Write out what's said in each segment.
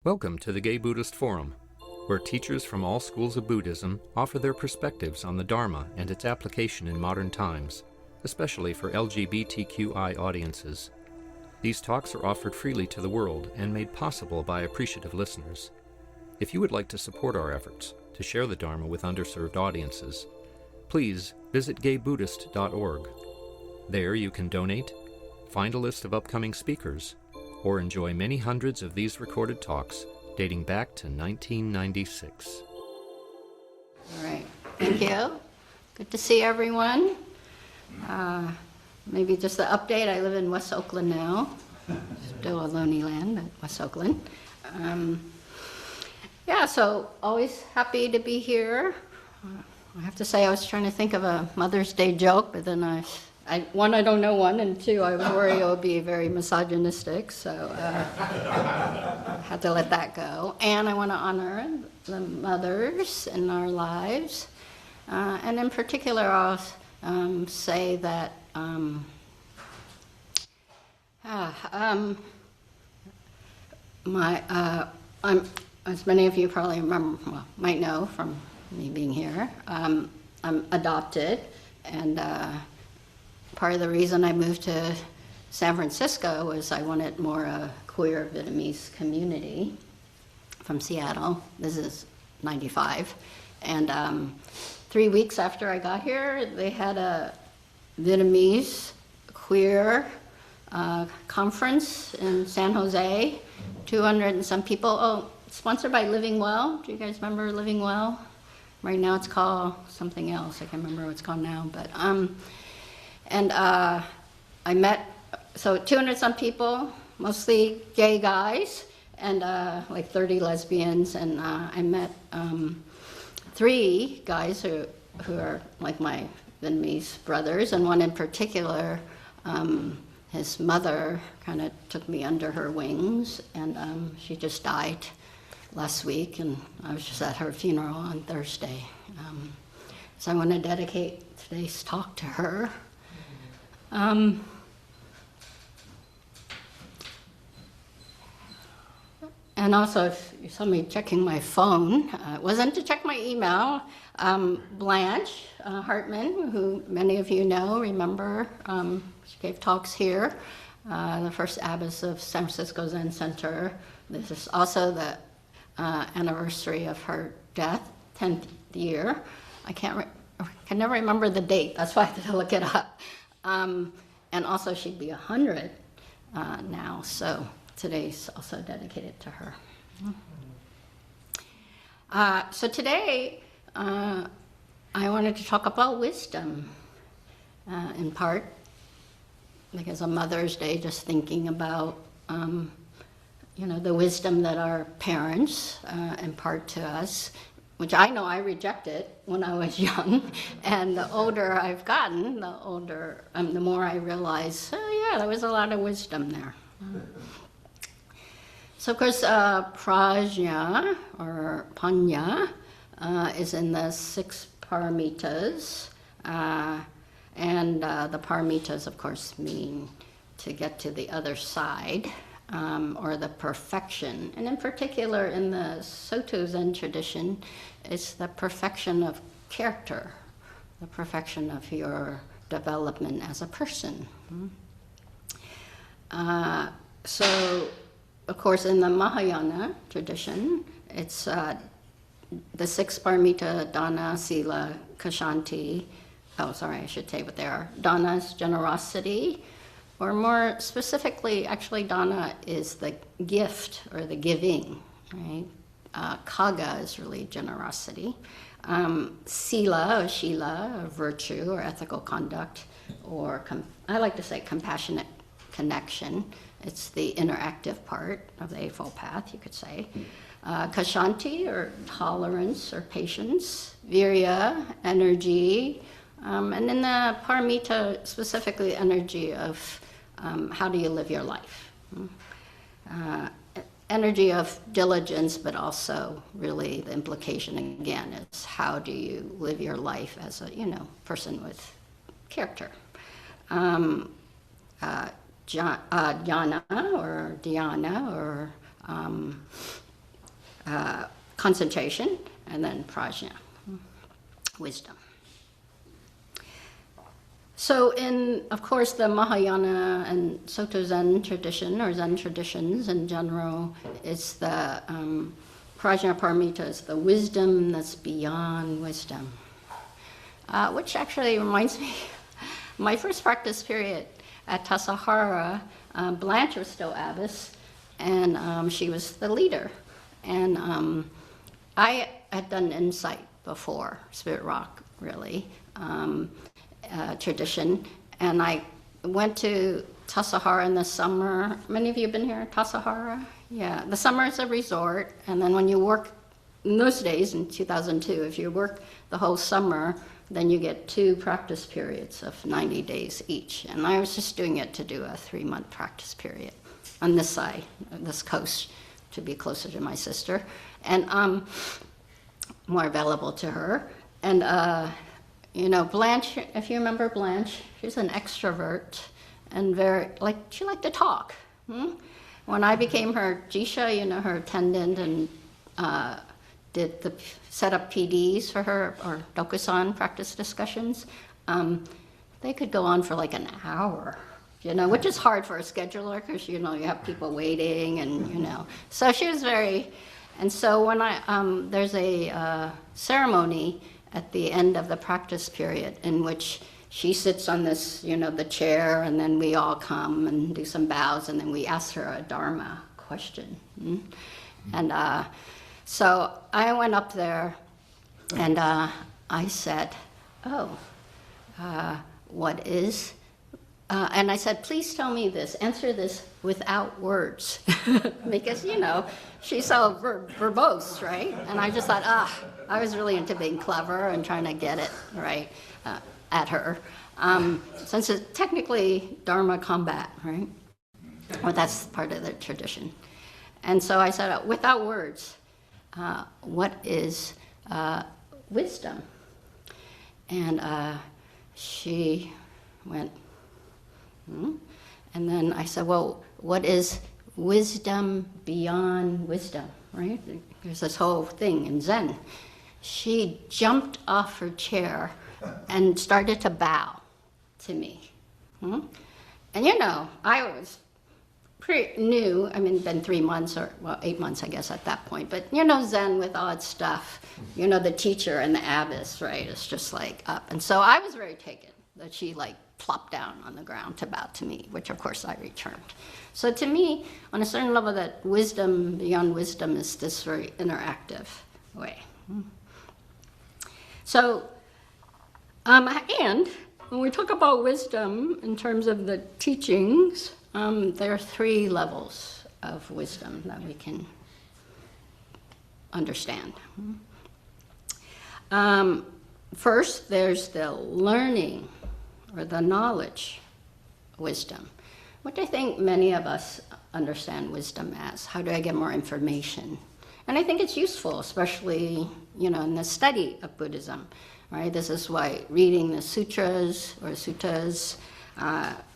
Welcome to the Gay Buddhist Forum, where teachers from all schools of Buddhism offer their perspectives on the Dharma and its application in modern times, especially for LGBTQI audiences. These talks are offered freely to the world and made possible by appreciative listeners. If you would like to support our efforts to share the Dharma with underserved audiences, please visit gaybuddhist.org. There you can donate, find a list of upcoming speakers, or enjoy many hundreds of these recorded talks dating back to 1996. All right, thank you. Good to see everyone. Maybe just an update, I live in West Oakland now. Still a lonely land, but West Oakland. So always happy to be here. I have to say I was trying to think of a Mother's Day joke, but then I don't know one, and two, I was worried it would be very misogynistic, so I had to let that go. And I want to honor the mothers in our lives. And in particular, I'll say that as many of you probably might know from me being here, I'm adopted, and part of the reason I moved to San Francisco was I wanted more a queer Vietnamese community from Seattle. This is 95. And 3 weeks after I got here, they had a Vietnamese queer conference in San Jose, 200 and some people. Sponsored by Living Well. Do you guys remember Living Well? Right now it's called something else. I can't remember what it's called now, but I met 200 some people, mostly gay guys, and like 30 lesbians, and I met 3 guys who are like my Vietnamese brothers, and one in particular, his mother kind of took me under her wings, and she just died last week, and I was just at her funeral on Thursday. So I want to dedicate today's talk to her. And also, if you saw me checking my phone, it wasn't to check my email. Blanche Hartman, who many of you know, remember, she gave talks here, the first abbess of San Francisco Zen Center. This is also the anniversary of her death, 10th year. I can never remember the date, that's why I had to look it up. And also she'd be 100 now, so today's also dedicated to her. So today, I wanted to talk about wisdom, in part, because on Mother's Day, just thinking about the wisdom that our parents impart to us, which I know I rejected when I was young, and the older I've gotten, the more I realize, there was a lot of wisdom there. So of course, prajna, or panya, is in the 6 paramitas, and the paramitas, of course, mean to get to the other side, or the perfection. And in particular, in the Soto Zen tradition, it's the perfection of character, the perfection of your development as a person. So, of course, in the Mahayana tradition, it's the 6 paramita, dana, sila, kshanti. Oh, sorry, I should say what they are. Dana is generosity, or more specifically, actually, dana is the gift or the giving, right? Kaga is really generosity. Sila or shila, or virtue or ethical conduct, or I like to say compassionate connection. It's the interactive part of the Eightfold Path, you could say. Kshanti, or tolerance or patience. Virya, energy. And in the paramita, specifically energy of how do you live your life. Energy of diligence, but also really the implication again is how do you live your life as a person with character. Jhana or dhyana or concentration, and then prajna, wisdom. So in, of course, the Mahayana and Soto Zen tradition, or Zen traditions in general, it's the prajna paramita, is the wisdom that's beyond wisdom. Which actually reminds me, my first practice period at Tassajara, Blanche was still abbess, and she was the leader. And I had done insight before, Spirit Rock, really. Tradition, and I went to Tassajara in the summer. Many of you have been here at Tassajara? Yeah, the summer is a resort, and then when you work, in those days, in 2002, if you work the whole summer, then you get 2 practice periods of 90 days each. And I was just doing it to do a 3-month practice period on this side, this coast, to be closer to my sister, and more available to her. And you know, Blanche, if you remember Blanche, she's an extrovert and she liked to talk. When I became her jisha, you know, her attendant, and set up PDs for her, or dokusan, practice discussions, they could go on for like an hour, you know, which is hard for a scheduler because, you know, you have people waiting and, you know. So she was and so when there's a ceremony at the end of the practice period in which she sits on this, you know, the chair, and then we all come and do some bows, and then we ask her a dharma question. And so I went up there, and I said, what is, and I said, please tell me this, answer this without words, because, you know, she's so verbose, right? And I just thought, I was really into being clever and trying to get it right at her, since it's technically Dharma combat, right? Well, that's part of the tradition. And so I said, without words, what is wisdom? And she went, And then I said, well, what is wisdom beyond wisdom, right? There's this whole thing in Zen. She jumped off her chair and started to bow to me. And you know, I was pretty new. I mean, been 3 months, or well, 8 months, I guess, at that point. But you know, Zen with all its stuff, you know, the teacher and the abbess, right? It's just like up. And so I was very taken that she like plopped down on the ground to bow to me, which of course I returned. So to me, on a certain level, that wisdom beyond wisdom is this very interactive way. So, and when we talk about wisdom in terms of the teachings, there are 3 levels of wisdom that we can understand. First, there's the learning or the knowledge wisdom, which I think many of us understand wisdom as. How do I get more information? And I think it's useful, especially, you know, in the study of Buddhism, right? This is why reading the sutras or suttas,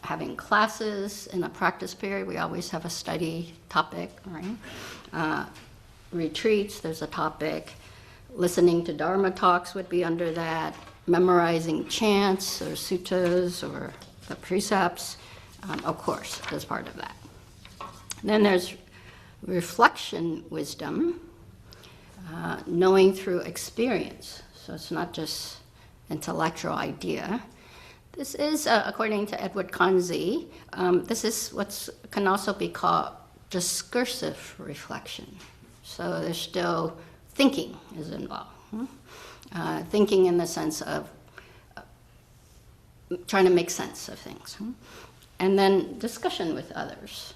having classes in a practice period, we always have a study topic, right? Retreats, there's a topic. Listening to Dharma talks would be under that. Memorizing chants or suttas or the precepts, of course, is part of that. Then there's reflection wisdom, knowing through experience. So it's not just intellectual idea. This is, according to Edward Kanzi, this is what can also be called discursive reflection. So there's still thinking is involved. Thinking in the sense of trying to make sense of things. And then discussion with others.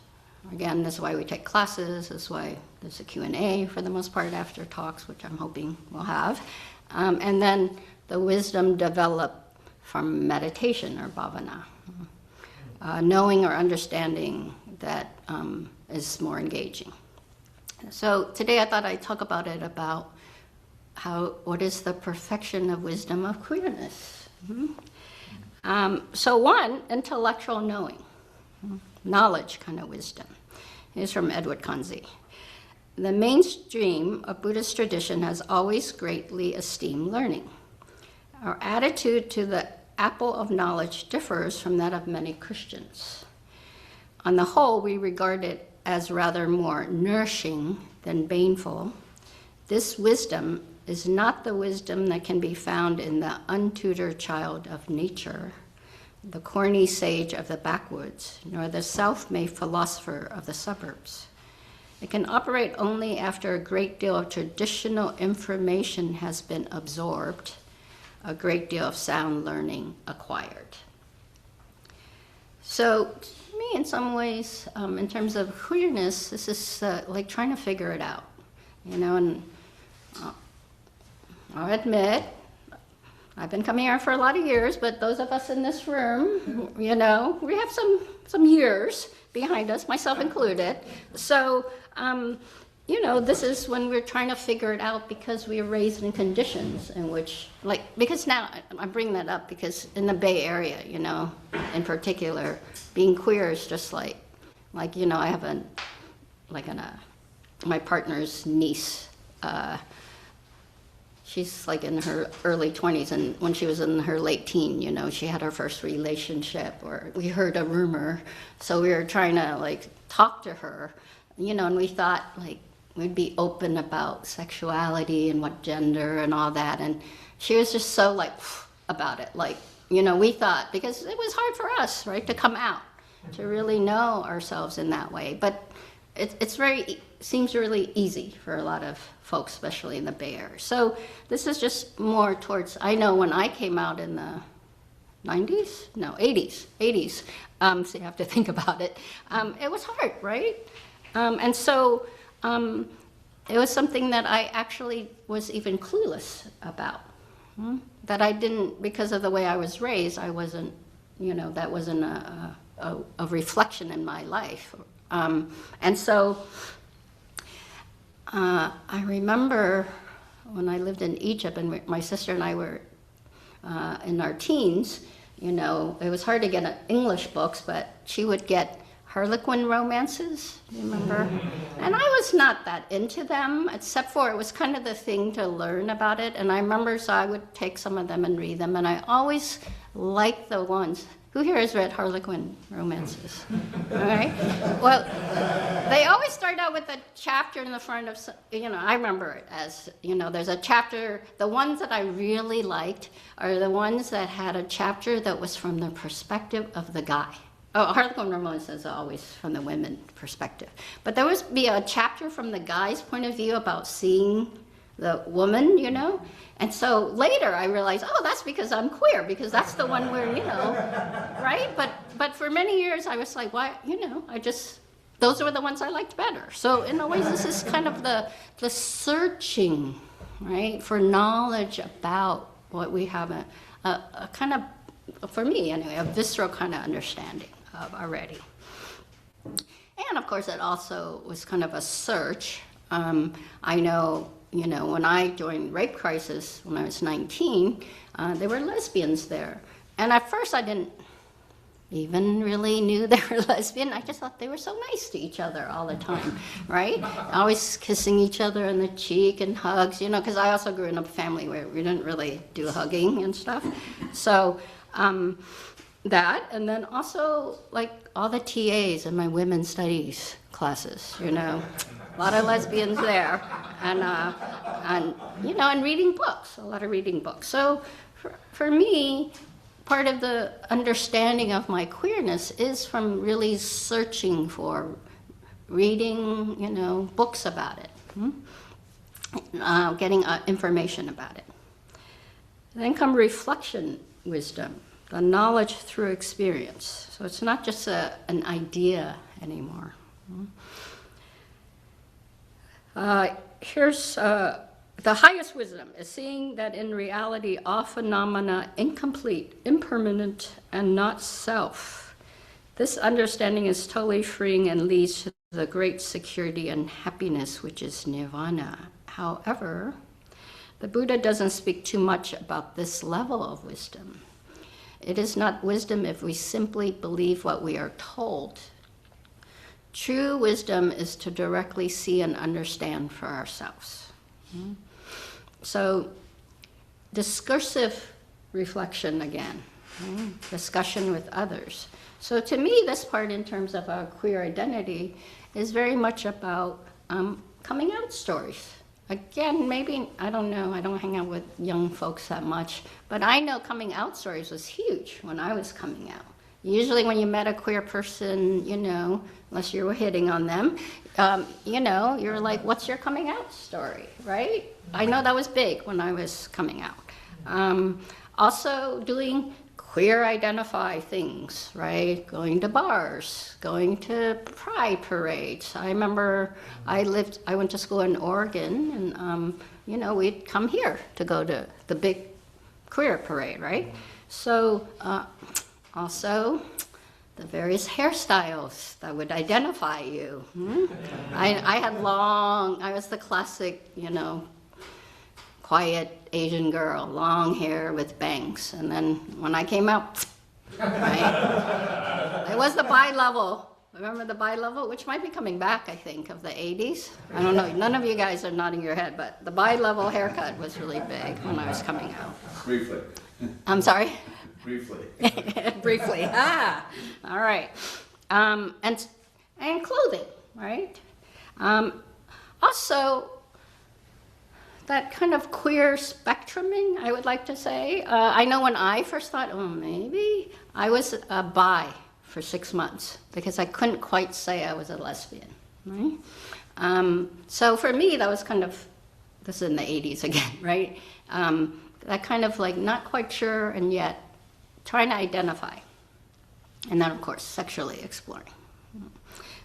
Again, this is why we take classes, this is why there's a Q&A for the most part after talks, which I'm hoping we'll have. And then the wisdom developed from meditation or bhavana. Knowing or understanding that is more engaging. So today I thought I'd talk about what is the perfection of wisdom of queerness. So one, intellectual knowing, knowledge kind of wisdom, is from Edward Kanzi. The mainstream of Buddhist tradition has always greatly esteemed learning. Our attitude to the apple of knowledge differs from that of many Christians. On the whole, we regard it as rather more nourishing than baneful. This wisdom is not the wisdom that can be found in the untutored child of nature, the corny sage of the backwoods, nor the self-made philosopher of the suburbs. It can operate only after a great deal of traditional information has been absorbed, a great deal of sound learning acquired. So, to me, in some ways, in terms of queerness, this is like trying to figure it out, and I'll admit, I've been coming here for a lot of years, but those of us in this room, we have some years behind us, myself included. So, this is when we're trying to figure it out because we are raised in conditions in which, because now I'm bringing that up because in the Bay Area, in particular, being queer is just I have my partner's niece. She's in her early 20s, and when she was in her late teen, she had her first relationship, or we heard a rumor, so we were trying to talk to her, and we thought we'd be open about sexuality and what gender and all that, and she was just so about it, we thought, because it was hard for us, right, to come out, to really know ourselves in that way, but seems really easy for a lot of folks, especially in the Bay Area. So this is just more towards, I know when I came out in the 90s? No, 80s. So you have to think about it. It was hard, right? And so it was something that I actually was even clueless about. That I didn't, because of the way I was raised, I wasn't, that wasn't a reflection in my life. And so I remember when I lived in Egypt and my sister and I were in our teens, it was hard to get English books, but she would get Harlequin romances, you remember? And I was not that into them, except for it was kind of the thing to learn about it. And I remember, so I would take some of them and read them, and I always liked the ones. Who here has read Harlequin romances? All right. Well, they always start out with a chapter in the front of, I remember it as, there's a chapter, the ones that I really liked are the ones that had a chapter that was from the perspective of the guy. Oh, Harlequin romances are always from the women perspective. But there would be a chapter from the guy's point of view about seeing the woman, And so later I realized, that's because I'm queer, because that's the one where, right? But for many years I was like, why, those were the ones I liked better. So in a way, this is kind of the searching, right, for knowledge about what we have a kind of, for me anyway, a visceral kind of understanding of already. And of course it also was kind of a search. I know, when I joined Rape Crisis when I was 19, there were lesbians there. And at first I didn't even really knew they were lesbian. I just thought they were so nice to each other all the time, right? Always kissing each other on the cheek and hugs, because I also grew in a family where we didn't really do hugging and stuff. So that, and then also all the TAs in my women's studies classes, a lot of lesbians there, and reading books, a lot of reading books. So for me, part of the understanding of my queerness is from really searching for reading, books about it, getting information about it. Then come reflection wisdom, the knowledge through experience. So it's not just an idea anymore. Here's the highest wisdom is seeing that in reality all phenomena incomplete, impermanent, and not self. This understanding is totally freeing and leads to the great security and happiness, which is nirvana. However, the Buddha doesn't speak too much about this level of wisdom. It is not wisdom if we simply believe what we are told. True wisdom is to directly see and understand for ourselves. So, discursive reflection again, discussion with others. So to me, this part in terms of our queer identity is very much about coming out stories. Again, maybe, I don't know, I don't hang out with young folks that much, but I know coming out stories was huge when I was coming out. Usually when you met a queer person, you know, unless you were hitting on them, you know, you're like, what's your coming out story, right? I know that was big when I was coming out. Also doing queer identify things, right? Going to bars, going to pride parades. I remember I went to school in Oregon, and you know, we'd come here to go to the big queer parade, right? So also the various hairstyles that would identify you. I had long, I was the classic, you know, quiet Asian girl, long hair with bangs. And then when I came out, right? It was the bi-level. Remember the bi-level, which might be coming back, I think, of the 80s. I don't know. None of you guys are nodding your head, but the bi-level haircut was really big when I was coming out. Briefly. I'm sorry? Briefly. Briefly. All right. And clothing, right? Also, that kind of queer spectruming, I would like to say. I know when I first thought, oh, maybe, I was bi for 6 months because I couldn't quite say I was a lesbian, right? So for me, that was kind of, this is in the 80s again, right? That kind of like not quite sure and yet trying to identify. And then, of course, sexually exploring.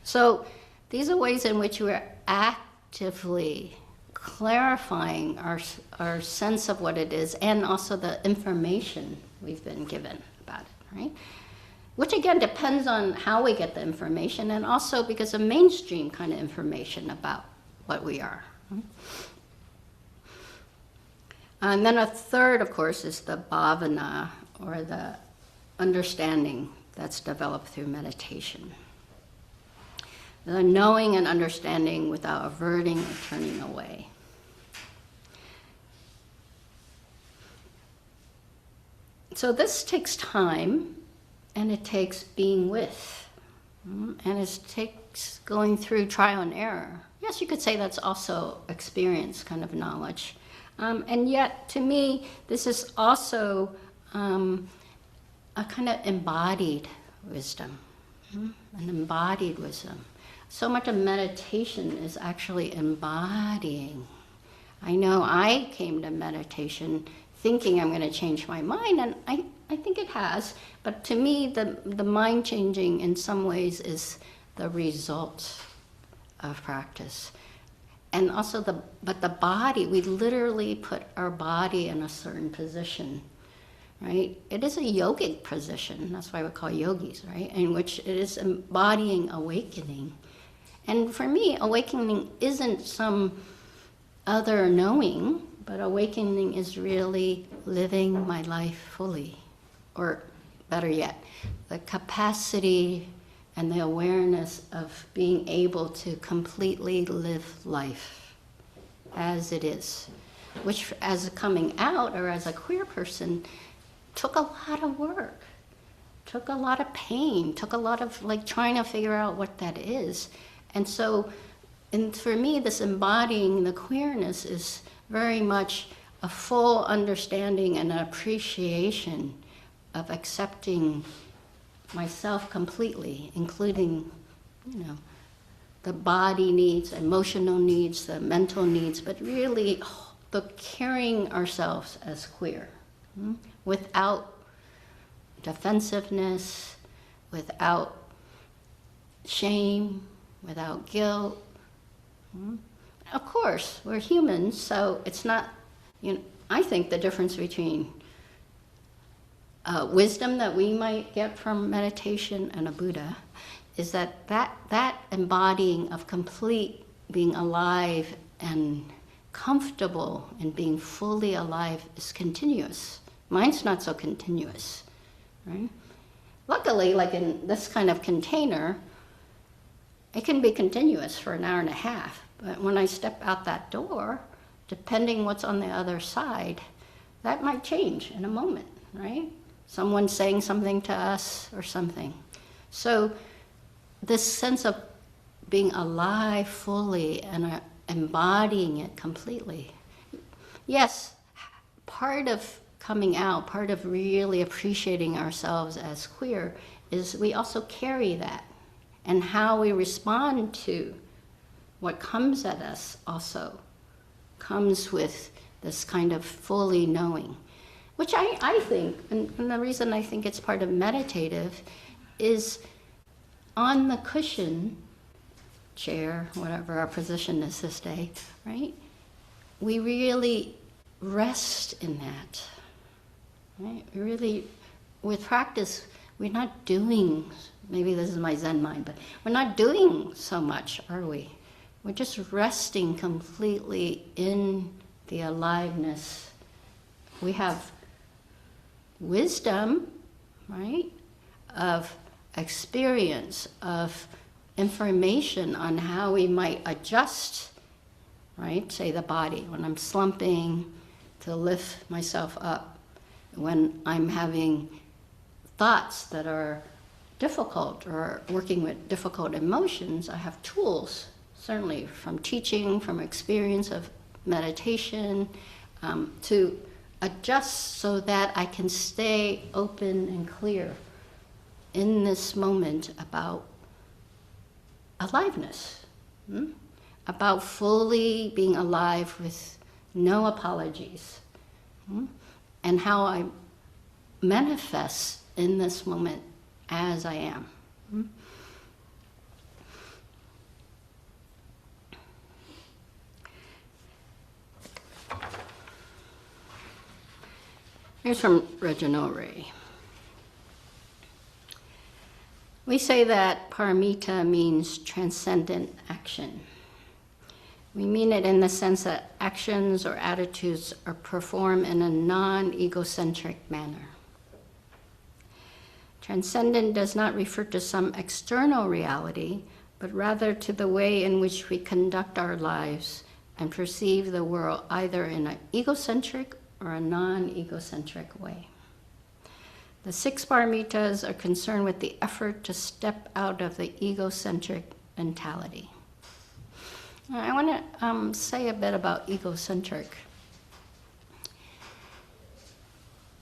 So these are ways in which we're actively clarifying our sense of what it is and also the information we've been given about it, right? Which again depends on how we get the information and also because of mainstream kind of information about what we are. And then a third, of course, is the bhavana, or the understanding that's developed through meditation. The knowing and understanding without averting or turning away. So this takes time, and it takes being with, and it takes going through trial and error. Yes, you could say that's also experience, kind of knowledge. And yet, to me, this is also a kind of embodied wisdom, an embodied wisdom. So much of meditation is actually embodying. I know I came to meditation thinking I'm going to change my mind, and I think it has, but to me, the mind changing in some ways is the result of practice. And also but the body, we literally put our body in a certain position, right? It is a yogic position, that's why we call yogis, right? In which it is embodying awakening. And for me, awakening isn't some other knowing, but awakening is really living my life fully. Or better yet, the capacity and the awareness of being able to completely live life as it is, which as a coming out or as a queer person took a lot of work, took a lot of pain, took a lot of like trying to figure out what that is. And so, and for me, this embodying the queerness is very much a full understanding and appreciation of accepting myself completely, including, you know, the body needs, emotional needs, the mental needs, but really the carrying ourselves as queer, without defensiveness, without shame, without guilt. Of course, we're humans, so it's not, you know, I think the difference between wisdom that we might get from meditation and a Buddha is that embodying of complete being alive and comfortable in being fully alive is continuous. Mine's not so continuous, right? Luckily, like in this kind of container, it can be continuous for an hour and a half. But when I step out that door, depending what's on the other side, that might change in a moment, right? Someone saying something to us or something. So this sense of being alive fully and embodying it completely. Yes, part of coming out, part of really appreciating ourselves as queer is we also carry that. And how we respond to what comes at us also comes with this kind of fully knowing, which I think, and the reason I think it's part of meditative is on the cushion, chair, whatever our position is this day, right? We really rest in that, right? We really, with practice, we're not doing, maybe this is my Zen mind, but we're not doing so much, are we? We're just resting completely in the aliveness. We have wisdom, right, of experience, of information on how we might adjust, right, say the body, when I'm slumping to lift myself up, when I'm having thoughts that are difficult or working with difficult emotions, I have tools, certainly from teaching, from experience of meditation, to adjust so that I can stay open and clear in this moment about aliveness, about fully being alive with no apologies, and how I manifest in this moment as I am. Here's from Reginald Ray. We say that paramita means transcendent action. We mean it in the sense that actions or attitudes are performed in a non-egocentric manner. Transcendent does not refer to some external reality, but rather to the way in which we conduct our lives and perceive the world either in an egocentric or a non-egocentric way. The 6 paramitas are concerned with the effort to step out of the egocentric mentality. I want to say a bit about egocentric.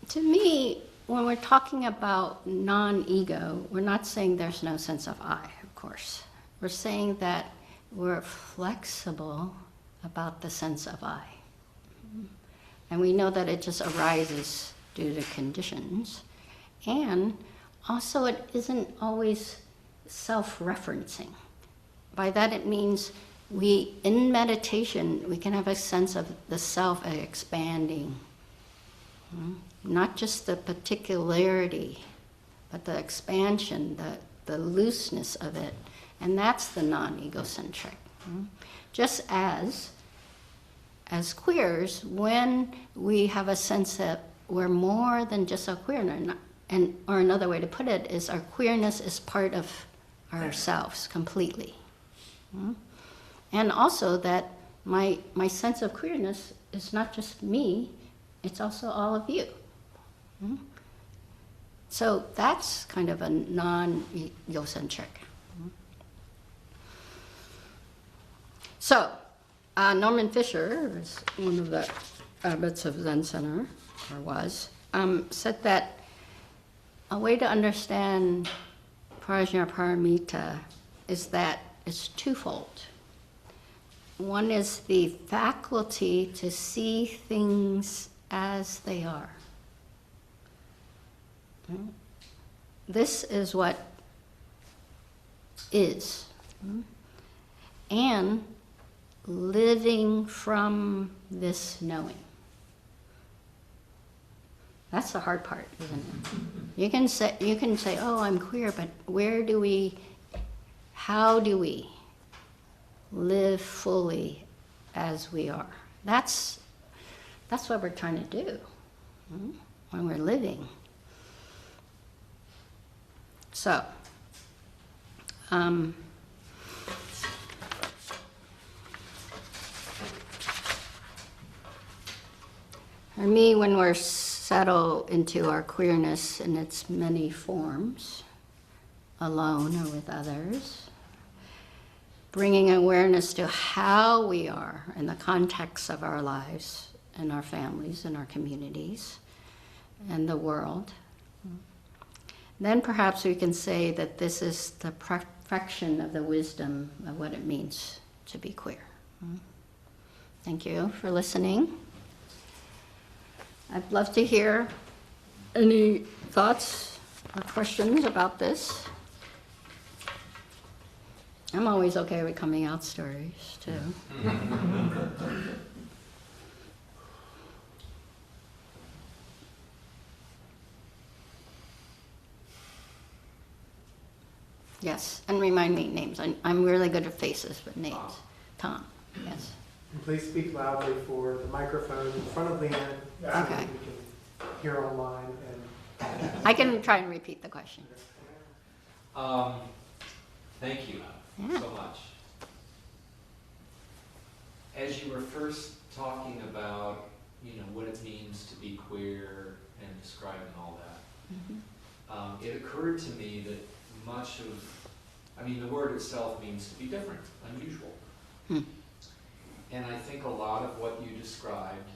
To me, when we're talking about non-ego, we're not saying there's no sense of I, of course. We're saying that we're flexible about the sense of I. And we know that it just arises due to conditions. And also it isn't always self-referencing. By that it means in meditation, we can have a sense of the self expanding. Not just the particularity, but the expansion, the looseness of it. And that's the non-egocentric. Just as queers, when we have a sense that we're more than just a queerness, or another way to put it is our queerness is part of ourselves completely. And also that my sense of queerness is not just me, it's also all of you. So that's kind of a non-egocentric. So, Norman Fisher is one of the abbots of Zen Center, or was, said that a way to understand prajna paramita is that it's twofold. One is the faculty to see things as they are. This is what is. And living from this knowing. That's the hard part, isn't it? You can say, oh, I'm queer, but how do we live fully as we are? That's what we're trying to do when we're living. So, For me, when we're settled into our queerness in its many forms, alone or with others, bringing awareness to how we are in the context of our lives and our families and our communities and the world, then perhaps we can say that this is the perfection of the wisdom of what it means to be queer. Thank you for listening. I'd love to hear any thoughts or questions about this. I'm always okay with coming out stories, too. Yes, and remind me names. I'm really good at faces, but names. Tom, yes. And please speak loudly for the microphone in front of Leanne. Okay. So we can hear online. And I can try and repeat the question. Thank you Yeah. so much. As you were first talking about, what it means to be queer and describing all that, it occurred to me that the word itself means to be different, unusual. And I think a lot of what you described,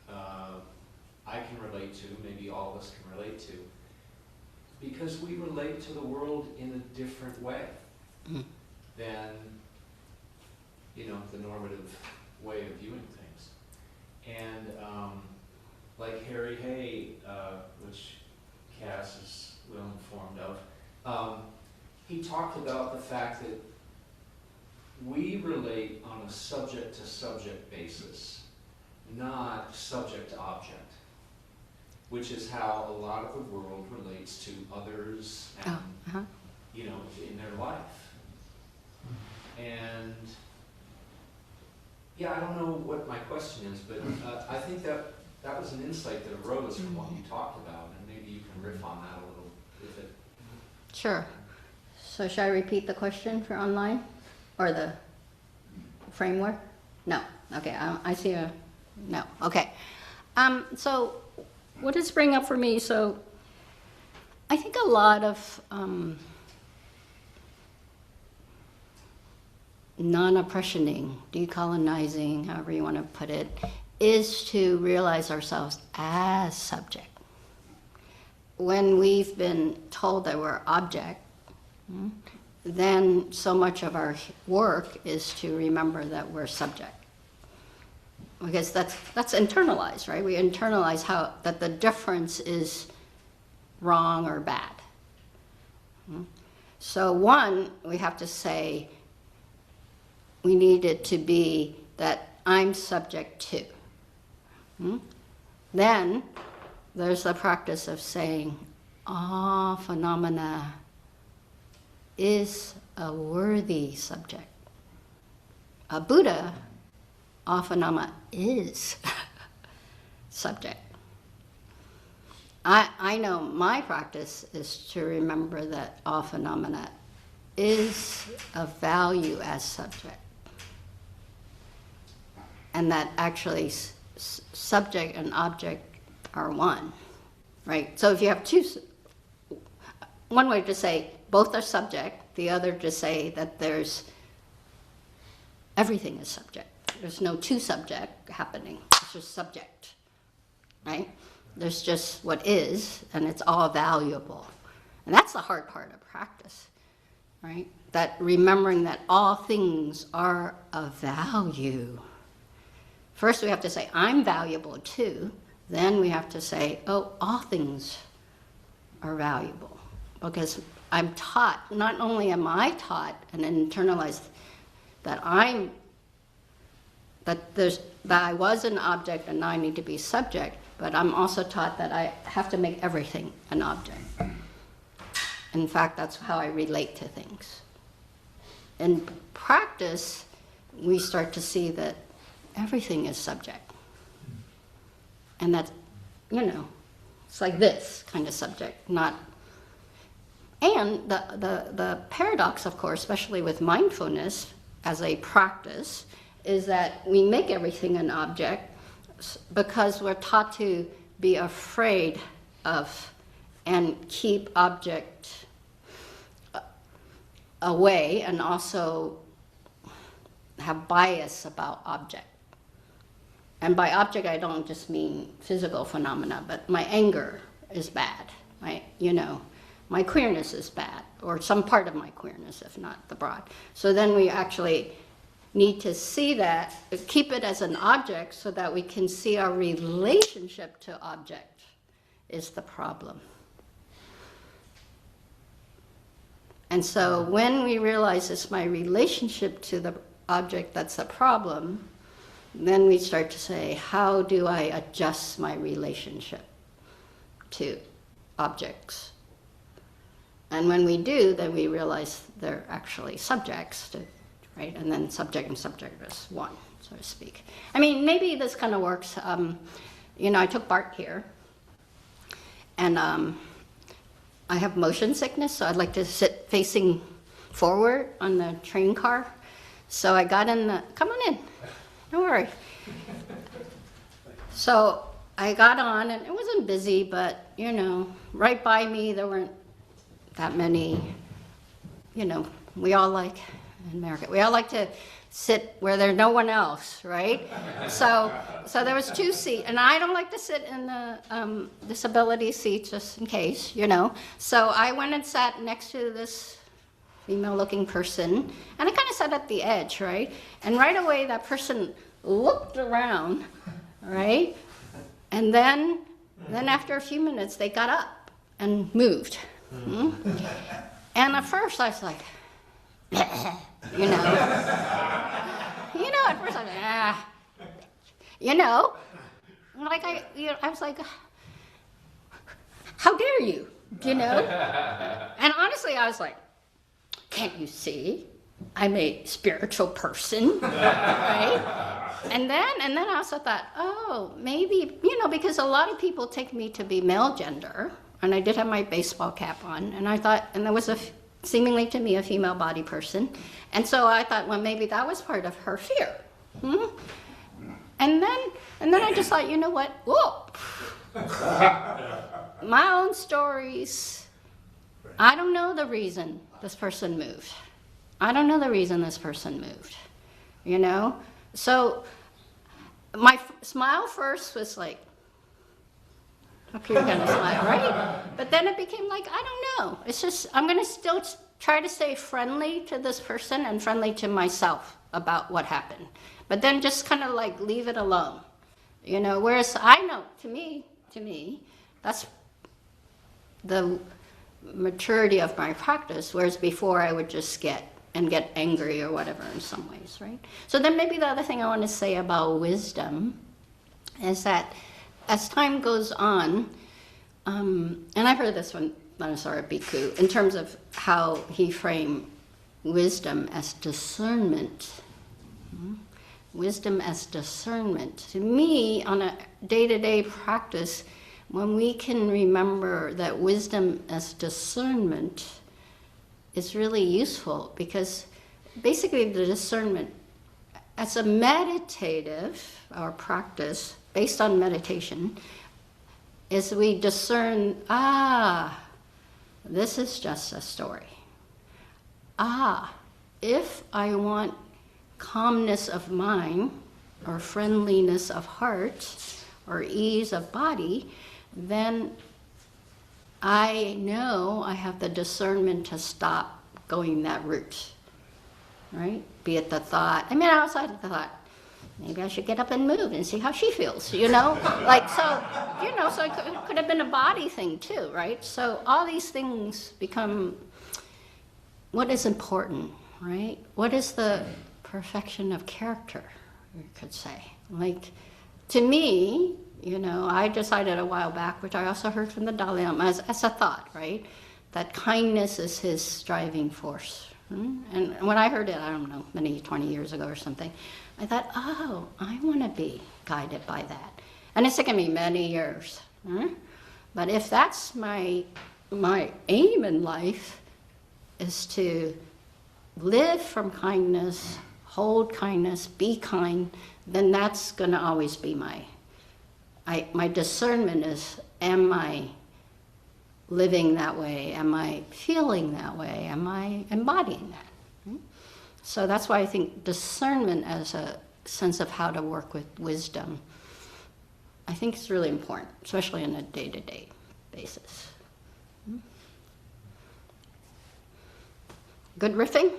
I can relate to, maybe all of us can relate to, because we relate to the world in a different way than, the normative way of viewing things. And like Harry Hay, which Cass is well informed of, he talked about the fact that we relate on a subject-to-subject basis, not subject-to-object, which is how a lot of the world relates to others and, in their life. And, I don't know what my question is, but I think that was an insight that arose from what you talked about, and maybe you can riff on that a little, if it... Sure. So should I repeat the question for online? Or the framework? No. Okay, I see a no. Okay. So what does bring up for me? So I think a lot of non-oppressioning, decolonizing, however you want to put it, is to realize ourselves as subject. When we've been told that we're object, then so much of our work is to remember that we're subject. Because that's internalized, right? We internalize that the difference is wrong or bad. So one, we have to say, we need it to be that I'm subject to. Then there's the practice of saying, all phenomena is a worthy subject. A Buddha, all phenomena is subject. I know my practice is to remember that all phenomena is of value as subject. And that actually subject and object are one, right? So if you have one way to say both are subject, the other to say that everything is subject. There's no two subject happening, it's just subject, right? There's just what is, and it's all valuable. And that's the hard part of practice, right? That remembering that all things are of value. First we have to say, I'm valuable too. Then we have to say, oh, all things are valuable. Because I'm taught, not only am I taught and internalized that I was an object and now I need to be subject, but I'm also taught that I have to make everything an object. In fact, that's how I relate to things. In practice, we start to see that everything is subject. And that's, it's like this kind of subject, not... And the paradox, of course, especially with mindfulness as a practice, is that we make everything an object because we're taught to be afraid of and keep object away, and also have bias about object. And by object, I don't just mean physical phenomena, but my anger is bad. My queerness is bad, or some part of my queerness, if not the broad. So then we actually need to see that, keep it as an object so that we can see our relationship to object is the problem. And so when we realize it's my relationship to the object that's a problem, then we start to say, how do I adjust my relationship to objects? And when we do, then we realize they're actually subjects, right? And then subject and subject is one, so to speak. I mean, maybe this kind of works. I took BART here, and I have motion sickness, so I'd like to sit facing forward on the train car. So I got in come on in, don't worry. So I got on, and it wasn't busy, but, right by me, there weren't that many, we all like, in America, we all like to sit where there's no one else, right? So there was 2 seats, and I don't like to sit in the disability seat just in case, So I went and sat next to this female-looking person, and I kind of sat at the edge, right? And right away, that person looked around, right? And then after a few minutes, they got up and moved. And at first, I was like, at first I was like, I was like, how dare you, And honestly, I was like, can't you see? I'm a spiritual person, right? And then I also thought, oh, maybe, because a lot of people take me to be male gender, and I did have my baseball cap on, and I thought, and there was seemingly to me a female body person, and so I thought, well, maybe that was part of her fear. And then I just thought, you know what? Whoa. My own stories. I don't know the reason this person moved. I don't know the reason this person moved. So my smile first was like, okay, you're gonna smile, right? But then it became like, I don't know. It's just, I'm gonna still try to stay friendly to this person and friendly to myself about what happened. But then just kind of like leave it alone. Whereas I know, to me, that's the maturity of my practice, whereas before I would just get angry or whatever in some ways, right? So then maybe the other thing I want to say about wisdom is that as time goes on, and I've heard this one, Manasara Bhikkhu, in terms of how he framed wisdom as discernment. Wisdom as discernment. To me, on a day-to-day practice, when we can remember that wisdom as discernment is really useful, because basically the discernment, as a meditative, our practice based on meditation, is we discern, this is just a story. If I want calmness of mind, or friendliness of heart, or ease of body, then I know I have the discernment to stop going that route, right? Be it the thought, outside of the thought, maybe I should get up and move and see how she feels, so it could have been a body thing too, right? So all these things become what is important, right? What is the perfection of character, you could say. Like, to me, I decided a while back, which I also heard from the Dalai Lama as a thought, right? That kindness is his driving force. And when I heard it, I don't know, 20 years ago or something, I thought, I want to be guided by that. And it's taken me many years. But if that's my aim in life, is to live from kindness, hold kindness, be kind, then that's going to always be my my discernment is, am I living that way? Am I feeling that way? Am I embodying that? So that's why I think discernment as a sense of how to work with wisdom, I think it's really important, especially on a day-to-day basis. Good riffing?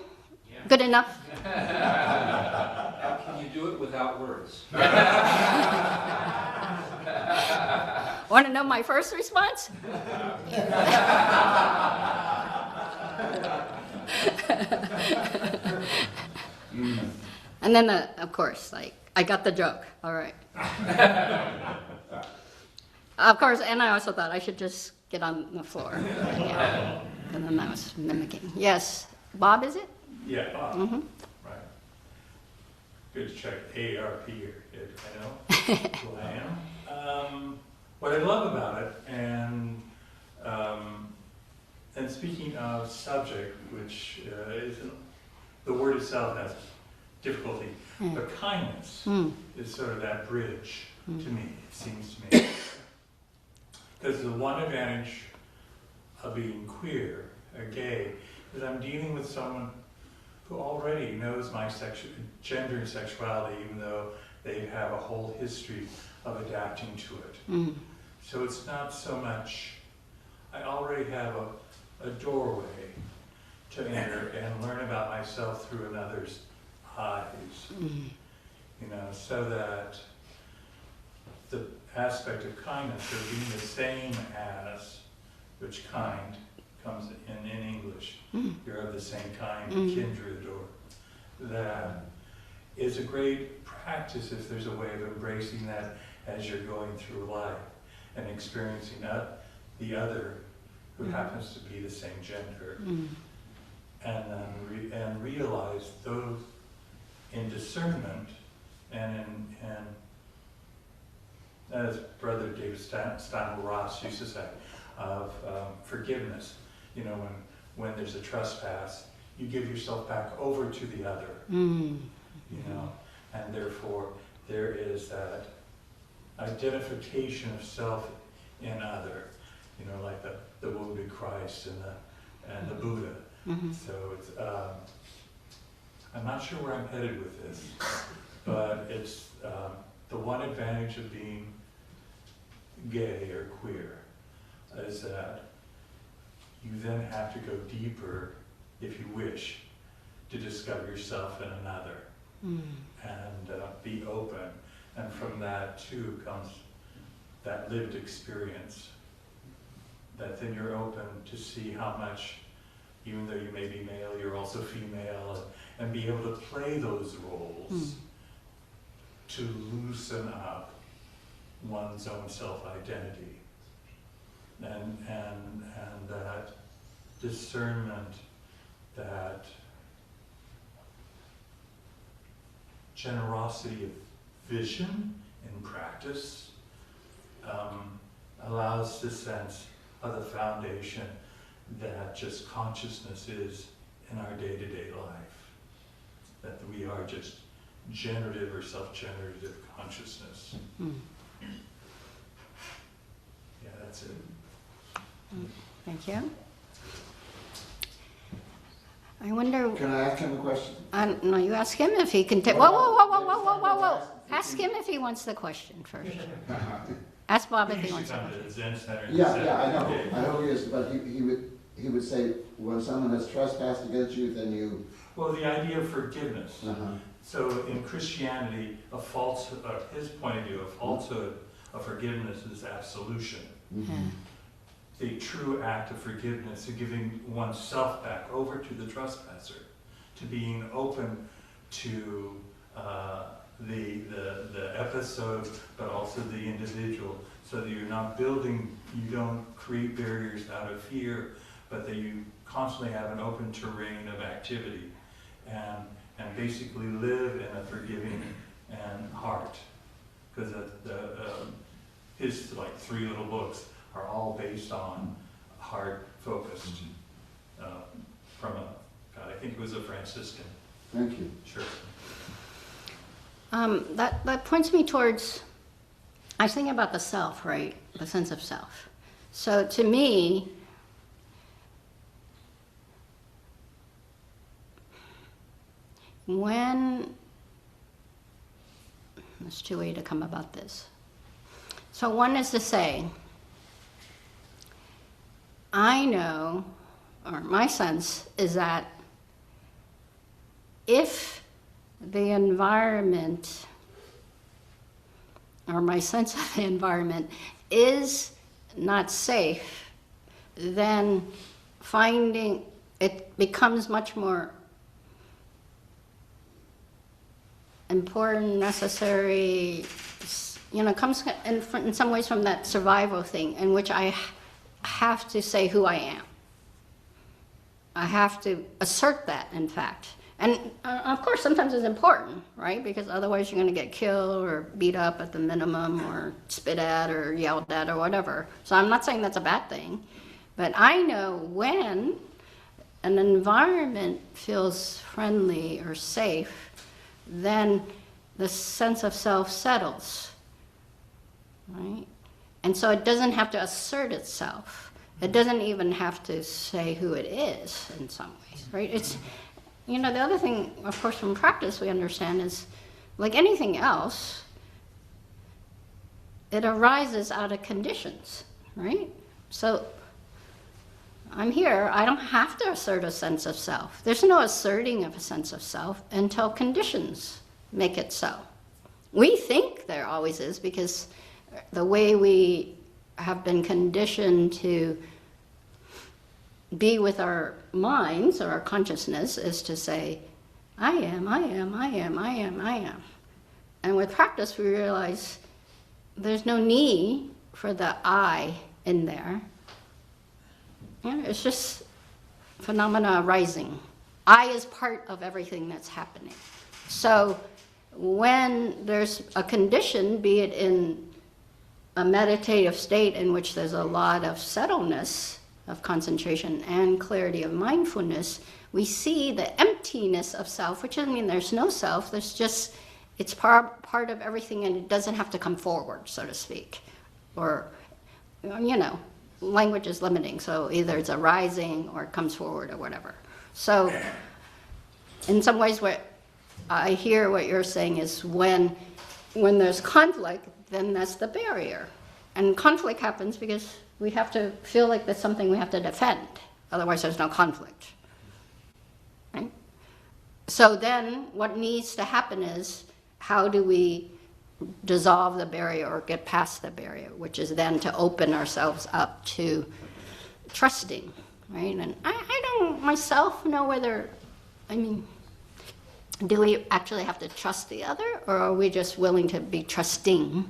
Yeah. Good enough? How can you do it without words? Want to know my first response? And then, of course, like, I got the joke. All right. Of course, and I also thought I should just get on the floor. Yeah. And then I was mimicking. Yes. Bob, is it? Yeah, Bob. Mm-hmm. Right. Good to check ARP here. I know who I am. What I love about it, and speaking of subject, which isn't, the word itself has difficulty, but kindness is sort of that bridge to me, it seems to me. Because the one advantage of being queer or gay is I'm dealing with someone who already knows my gender and sexuality, even though they have a whole history of adapting to it. So it's not so much, I already have a doorway to enter and learn about myself through another's eyes. You know, so that the aspect of kindness, or being the same as, which kind comes in English, you're of the same kind, kindred, or that is a great practice if there's a way of embracing that as you're going through life and experiencing the other who happens to be the same gender, and then realize those in discernment and as Brother David Steindl Ross used to say, of forgiveness. You know, when there's a trespass, you give yourself back over to the other. You know, and therefore there is that identification of self in other. You know, like the wounded Christ and the Buddha. So it's I'm not sure where I'm headed with this, but it's the one advantage of being gay or queer is that you then have to go deeper, if you wish, to discover yourself in another and be open. And from that too comes that lived experience, that then you're open to see how much, even though you may be male, you're also female, and be able to play those roles to loosen up one's own self-identity. And that discernment, that generosity of vision in practice allows the sense of the foundation that just consciousness is in our day-to-day life. That we are just generative or self-generative consciousness. Yeah, that's it. Thank you. I wonder. Can I ask him a question? No, you ask him if he can take. Whoa. Ask him if he wants the question first. Ask Bob if he wants the question. Zen Center. Yeah, I know he is, but he would say, when someone has trespassed against you, then you... Well, the idea of forgiveness. So in Christianity, his point of view, a falsehood of forgiveness is absolution. The true act of forgiveness is giving oneself back over to the trespasser, to being open to the episode, but also the individual, so that you're not building, you don't create barriers out of fear, but that you constantly have an open terrain of activity, and basically live in a forgiving and heart, because his like 3 little books are all based on heart focused from I think it was a Franciscan. Thank you. Sure. That points me towards, I was thinking about the self, right? The sense of self. So to me, there's two ways to come about this. So one is to say, I know, or my sense is that if the environment, or my sense of the environment, is not safe, then finding it becomes much more important, necessary, comes in some ways from that survival thing in which I have to say who I am. I have to assert that, in fact. And of course, sometimes it's important, right? Because otherwise you're going to get killed or beat up at the minimum or spit at or yelled at or whatever. So I'm not saying that's a bad thing. But I know when an environment feels friendly or safe, then the sense of self settles, right? And so it doesn't have to assert itself. It doesn't even have to say who it is in some ways, right? It's, the other thing, of course, from practice we understand is, like anything else, it arises out of conditions, right? So I'm here, I don't have to assert a sense of self. There's no asserting of a sense of self until conditions make it so. We think there always is because the way we have been conditioned to be with our minds or our consciousness is to say, I am, I am, I am, I am, I am. And with practice we realize there's no need for the I in there. It's just phenomena arising. I is part of everything that's happening. So when there's a condition, be it in a meditative state in which there's a lot of settledness of concentration and clarity of mindfulness, we see the emptiness of self, which doesn't mean there's no self, there's just, it's part of everything and it doesn't have to come forward, so to speak. Or, language is limiting, so either it's arising or it comes forward or whatever. So in some ways what I hear what you're saying is when there's conflict, then that's the barrier. And conflict happens because we have to feel like there's something we have to defend. Otherwise there's no conflict. Right? So then what needs to happen is how do we dissolve the barrier or get past the barrier, which is then to open ourselves up to trusting, right? And I don't myself know whether, do we actually have to trust the other, or are we just willing to be trusting?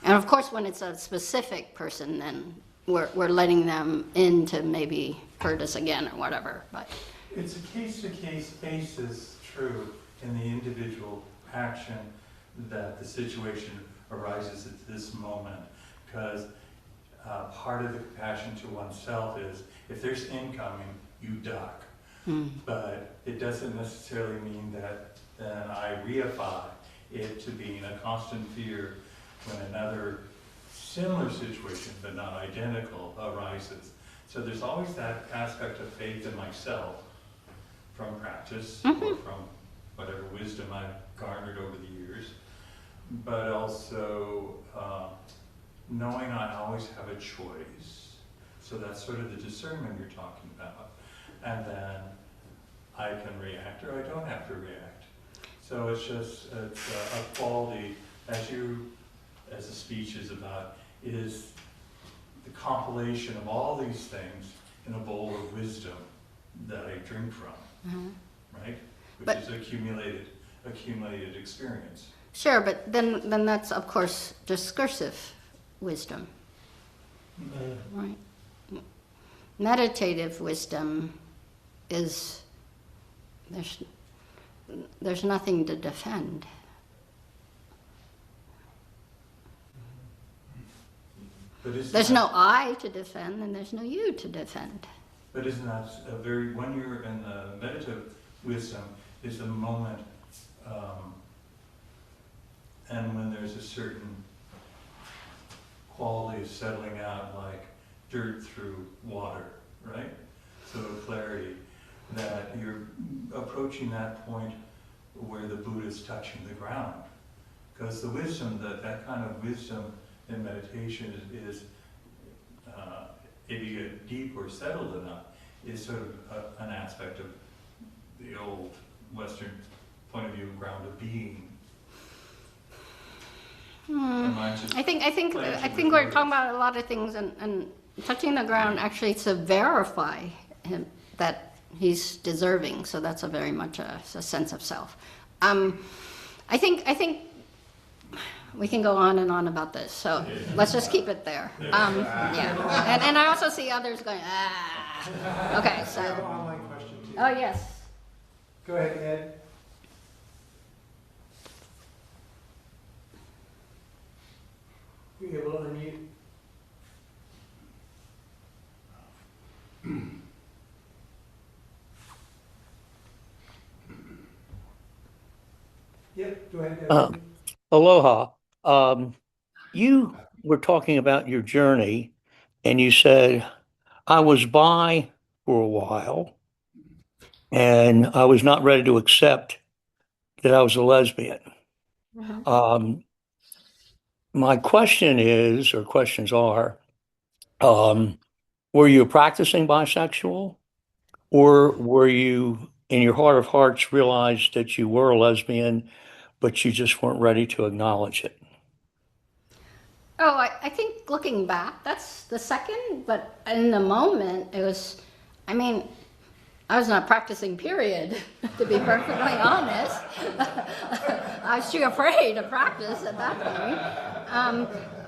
And of course, when it's a specific person, then we're letting them in to maybe hurt us again or whatever. But it's a case-to-case basis, true, in the individual action that the situation arises at this moment. Because part of the compassion to oneself is, if there's incoming, you duck. But it doesn't necessarily mean that then I reify it to being a constant fear when another similar situation, but not identical, arises. So there's always that aspect of faith in myself from practice or from whatever wisdom I've garnered over the years, but also knowing I always have a choice. So that's sort of the discernment you're talking about. And then I can react or I don't have to react. So it's a quality, as the speech is about, is the compilation of all these things in a bowl of wisdom that I drink from, right? Which is accumulated experience. sure, but then that's of course discursive wisdom, right? Meditative wisdom is there's nothing to defend. There's no I to defend, and there's no you to defend. But isn't that when you're in the meditative wisdom, is the moment, and when there's a certain quality of settling out like dirt through water, right? So clarity, that you're approaching that point where the Buddha is touching the ground. Because the wisdom, that kind of wisdom in meditation is if you get deep or settled enough, is sort of an aspect of the old Western point of view, ground of being. I think we're talking about a lot of things, and touching the ground actually to verify him that he's deserving. So that's a very much a sense of self. I think we can go on and on about this. So let's just keep it there. Yeah. And I also see others going, ah. Okay. I have So. an online question too. Oh yes. Go ahead, Ed. You able to unmute? Yep, go ahead. Ed. Aloha. You were talking about your journey, and you said, I was bi for a while, and I was not ready to accept that I was a lesbian. My question is, or questions are, were you practicing bisexual, or were you, in your heart of hearts, realized that you were a lesbian, but you just weren't ready to acknowledge it? Oh, I think looking back, that's the second, but in the moment, it was, I mean, I was not practicing, period, to be perfectly honest. I was too afraid to practice at that point.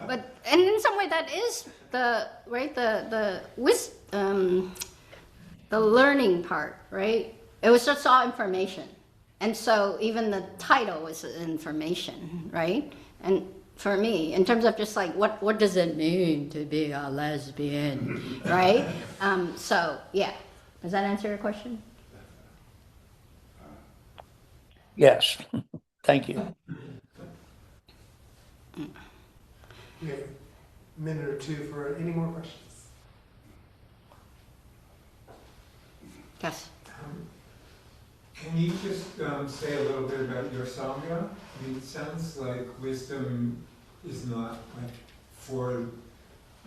But, and in some way, that is the learning part, right? It was just all information. And so even the title was information, right? And for me, in terms of just like, what does it mean to be a lesbian, right? So, yeah. Does that answer your question? Yes. Thank you. We have a minute or two for any more questions. Yes. Can you just say a little bit about your Sangha? I mean, it sounds like wisdom is not like for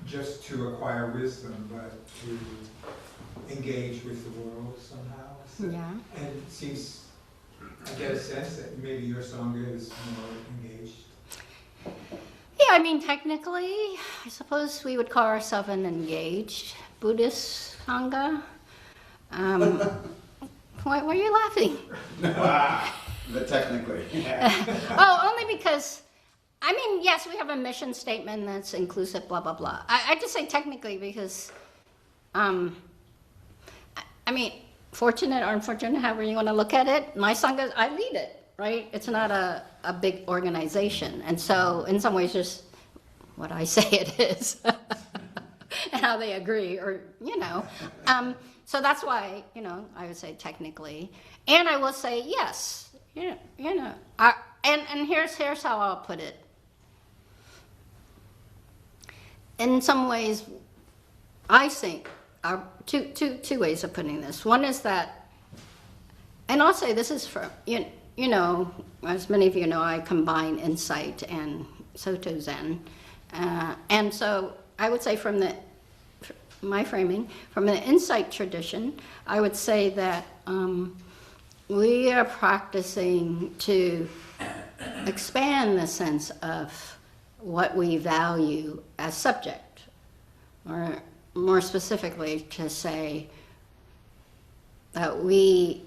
just to acquire wisdom, but to engage with the world somehow. So, Yeah. and it seems, I get a sense that maybe your Sangha is more engaged. Yeah, I mean, technically, I suppose we would call ourselves an engaged Buddhist Sangha. Why are you laughing? But technically. Oh, only because, I mean, yes, we have a mission statement that's inclusive, blah, blah, blah. I just say technically because, I mean, fortunate or unfortunate, however you want to look at it, my Sangha, I lead it, right? It's not a big organization. And so, in some ways, just what I say it is. And how they agree, or, you know. So that's why, you know, I would say technically. And I will say yes, you know. And here's how I'll put it. In some ways, I think, two ways of putting this. One is that, and I'll say this is for, you know, as many of you know, I combine insight and Soto Zen. And so I would say from my framing, from the insight tradition, I would say that we are practicing to expand the sense of what we value as subject, or more specifically to say that we're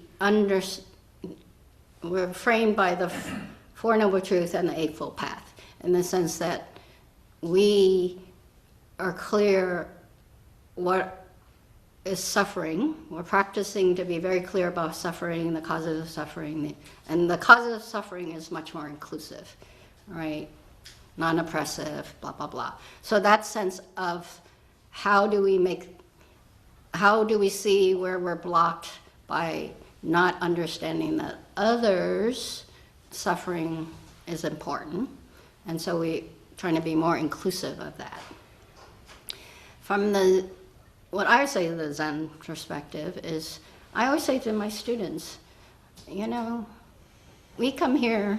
framed by the Four Noble Truths and the Eightfold Path, in the sense that we are clear what is suffering. We're practicing to be very clear about suffering, the causes of suffering, and the causes of suffering is much more inclusive, right? Non-oppressive, blah, blah, blah. So that sense of how do we see where we're blocked by not understanding that others' suffering is important, and so we trying to be more inclusive of that. From what I say the Zen perspective is, I always say to my students, you know, we come here,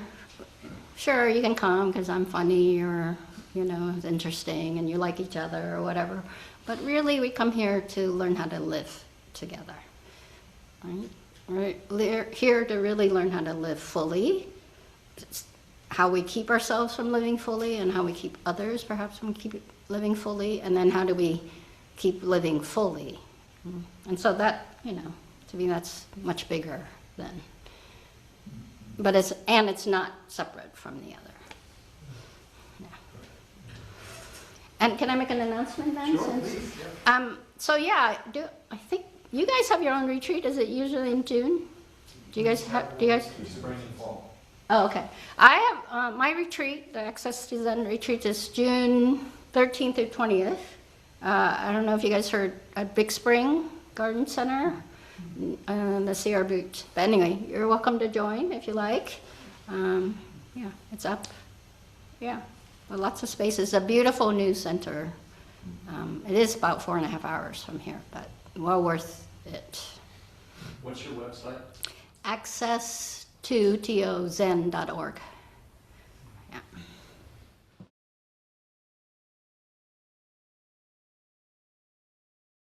sure, you can come because I'm funny or, you know, it's interesting and you like each other or whatever, but really we come here to learn how to live together, right? We're here to really learn how to live fully, how we keep ourselves from living fully and how we keep others perhaps from living fully, and then how do we keep living fully. And so that, you know, to me that's much bigger than, but it's not separate from the other. Yeah. And can I make an announcement then? Sure, please, yeah. So yeah, I think you guys have your own retreat. Is it usually in June? Do you guys? Spring and fall. Oh, okay. I have my retreat, the Access to Zen retreat, is June 13th through 20th. I don't know if you guys heard at Big Spring Garden Center, the CR boot. But anyway, you're welcome to join if you like. Yeah, it's up. Yeah, well, lots of spaces. A beautiful new center. It is about 4.5 hours from here, but well worth it. What's your website? Access to zen.org.